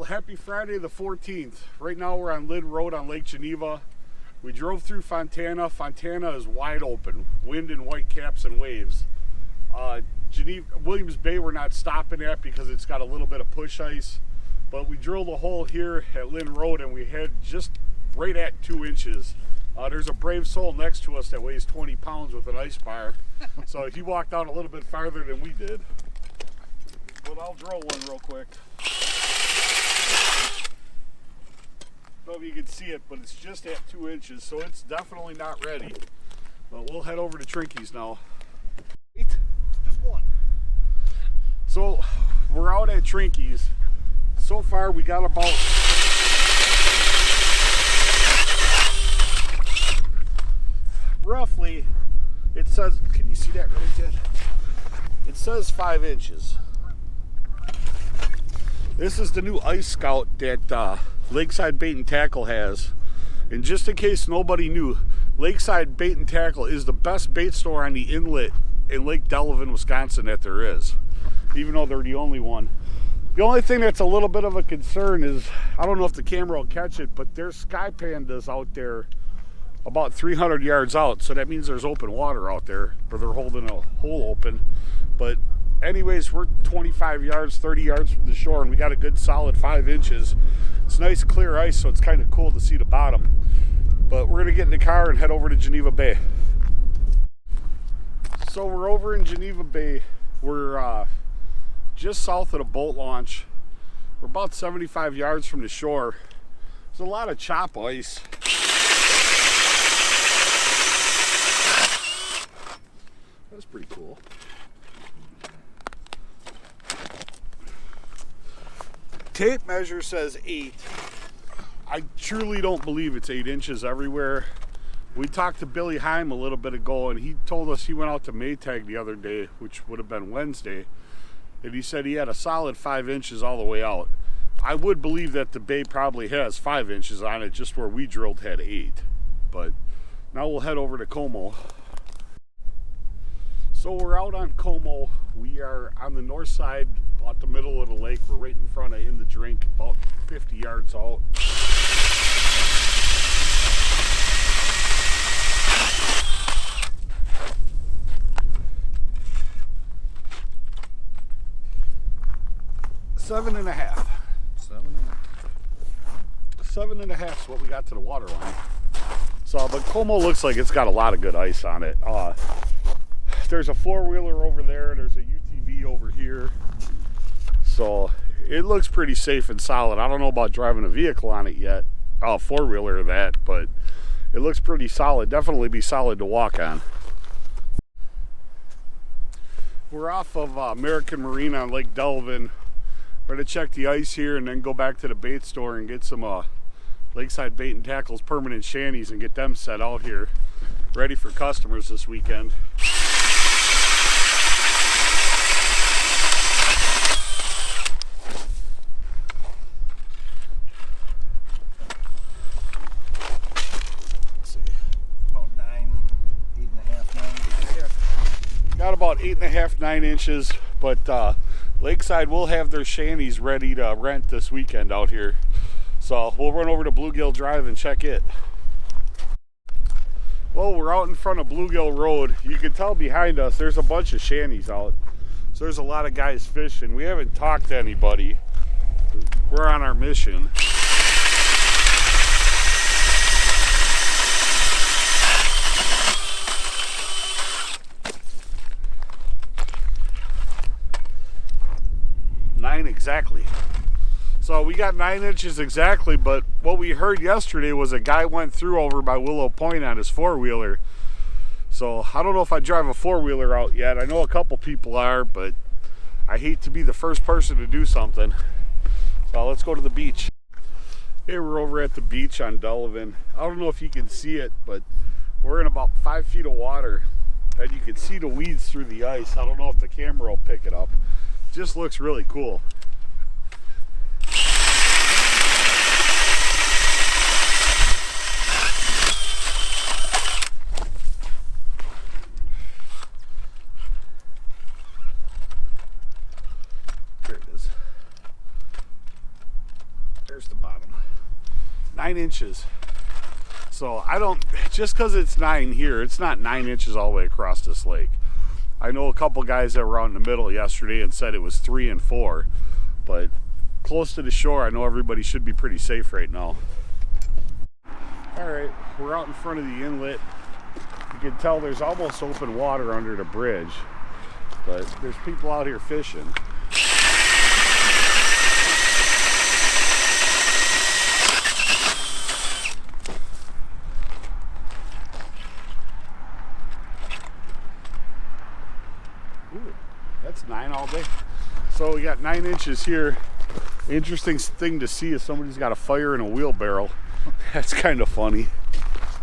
happy Friday the 14th. Right now we're on Lynn Road on Lake Geneva. We drove through Fontana. Fontana is wide open, wind and white caps and waves. Williams Bay we're not stopping at because it's got a little bit of push ice, but we drilled a hole here at Lynn Road and we had just right at 2 inches. There's a brave soul next to us that weighs 20 pounds with an ice bar, so he walked out a little bit farther than we did. But I'll drill one real quick. I don't know if you can see it, but it's just at 2 inches, so it's definitely not ready. But we'll head over to Trinky's now. Just one. So we're out at Trinky's. So far we got about roughly, it says, can you see that really good? It says 5 inches. This is the new Ice Scout that Lakeside Bait and Tackle has. And just in case nobody knew, Lakeside Bait and Tackle is the best bait store on the inlet in Lake Delavan, Wisconsin that there is, even though they're the only one. The only thing that's a little bit of a concern is, I don't know if the camera will catch it, but there's sky pandas out there about 300 yards out, so that means there's open water out there, or they're holding a hole open. But anyways, we're 25 yards, 30 yards from the shore, and we got a good solid 5 inches. It's nice clear ice, so it's kind of cool to see the bottom. But we're gonna get in the car and head over to Geneva Bay. So we're over in Geneva Bay. We're just south of the boat launch. We're about 75 yards from the shore. There's a lot of chop ice. That's pretty cool. Tape measure says 8. I truly don't believe it's 8 inches everywhere. We talked to Billy Heim a little bit ago, and he told us he went out to Maytag the other day, which would have been Wednesday, and he said he had a solid 5 inches all the way out. I would believe that the bay probably has 5 inches on it, just where we drilled had 8. But now we'll head over to Como. So we're out on Como. We are on the north side, about the middle of the lake. We're right in front of In the Drink, about 50 yards out. Seven and a half is what we got to the water line. So, but Como looks like it's got a lot of good ice on it. There's a 4-wheeler over there. There's a UTV over here. So it looks pretty safe and solid. I don't know about driving a vehicle on it yet. 4-wheeler that, but it looks pretty solid. Definitely be solid to walk on. We're off of American Marine on Lake Delavan. We're going to check the ice here and then go back to the bait store and get some Lakeside Bait and Tackle's permanent shanties and get them set out here, ready for customers this weekend. Let's see, About 9, 8.5, 9. Yeah. Got about 8.5, 9 inches, but Lakeside will have their shanties ready to rent this weekend out here. So we'll run over to Bluegill Drive and check it. Well, we're out in front of Bluegill Road. You can tell behind us there's a bunch of shanties out. So there's a lot of guys fishing. We haven't talked to anybody. We're on our mission. Exactly. So we got 9 inches exactly, but what we heard yesterday was a guy went through over by Willow Point on his 4-wheeler. So I don't know if I drive a 4-wheeler out yet. I know a couple people are, but I hate to be the first person to do something. So let's go to the beach. Hey, we're over at the beach on Delavan. I don't know if you can see it, but we're in about 5 feet of water, and you can see the weeds through the ice. I don't know if the camera will pick it up. Just looks really cool. 9 inches. So I don't, just because it's 9 here, it's not 9 inches all the way across this lake. I know a couple guys that were out in the middle yesterday and said it was 3 and 4, but close to the shore, I know everybody should be pretty safe right now. All right, we're out in front of the inlet. You can tell there's almost open water under the bridge, but there's people out here fishing. Ooh, that's 9 all day. So we got 9 inches here. Interesting thing to see is somebody's got a fire in a wheelbarrow. That's kind of funny.